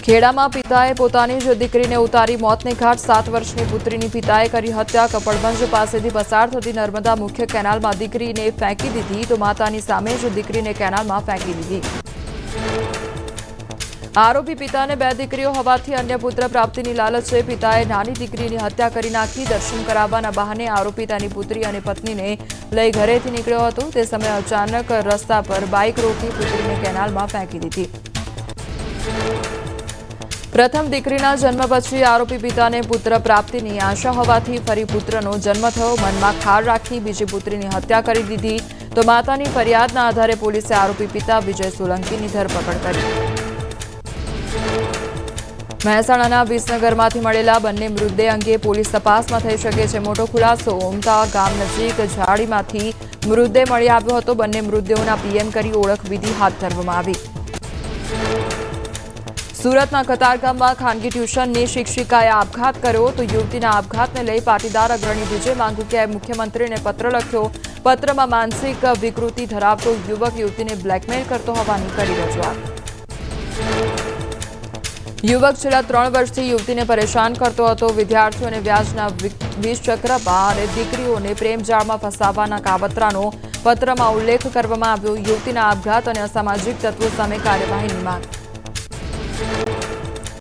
ખેડામાં પિતાએ પોતાની જ દીકરીને ઉતારી મોતને ઘાટ 7 વર્ષની પુત્રીની પિતાએ કરી હત્યા કપડવંજ પાસેથી પસાર થતી નર્મદા મુખ્ય કેનાલમાં દીકરીને ફેંકી દીધી તો માતાની સામે જ દીકરીને કેનાલમાં ફેંકી દીધી આરોપી પિતાને 2 દીકરીઓ હોવાથી અન્ય પુત્ર પ્રાપ્તિની લાલચે પિતાએ નાની દીકરીની હત્યા કરી નાખી દર્શન કરાવવાના બહાને આરોપી તેની પુત્રી અને પત્નીને લઈ ઘરેથી નીકળ્યો હતો તે સમયે અચાનક રસ્તા પર બાઇક રોકી પુત્રીને કેનાલમાં ફેંકી દીધી પ્રથમ દીકરીના જન્મ પછી આરોપી પિતાને પુત્ર પ્રાપ્તિની આશા હોવાથી ફરી પુત્રનો જન્મ થયો મનમાં ખાર રાખી બીજી પુત્રીની હત્યા કરી દીધી તો માતાની ફરિયાદના આધારે પોલીસે આરોપી પિતા વિજય સોલંકીની ધરપકડ કરી મહેસાણાના વિસનગરમાંથી મળેલા બંને મૃતદેહ અંગે પોલીસ તપાસમાં થઈ શકે છે મોટો ખુલાસો ઉમતા ગામ નજીક ઝાડીમાંથી મૃતદેહ મળી આવ્યો હતો બંને મૃતદેહોના પીએમ કરી ઓળખવિધિ હાથ ધરવામાં આવી સુરતના કતારગામમાં ખાનગી ટ્યુશનની શિક્ષિકાએ આપઘાત કર્યો તો યુવતીના આપઘાતને લઈ પાટીદાર અગ્રણી વિજય માંગુકિયાએ મુખ્યમંત્રીને પત્ર લખ્યો પત્રમાં માનસિક વિકૃતિ ધરાવતો યુવક યુવતીને બ્લેકમેલ કરતો હોવાની કરી રજૂઆત યુવક છેલ્લા 3 વર્ષથી યુવતીને પરેશાન કરતો હતો વિદ્યાર્થીઓને વ્યાજના 20 ચક્રમાં અને દીકરીઓને પ્રેમજાળમાં ફસાવવાના કાવતરાનો પત્રમાં ઉલ્લેખ કરવામાં આવ્યો યુવતીના આપઘાત અને અસામાજિક તત્વો સામે કાર્યવાહીની માંગ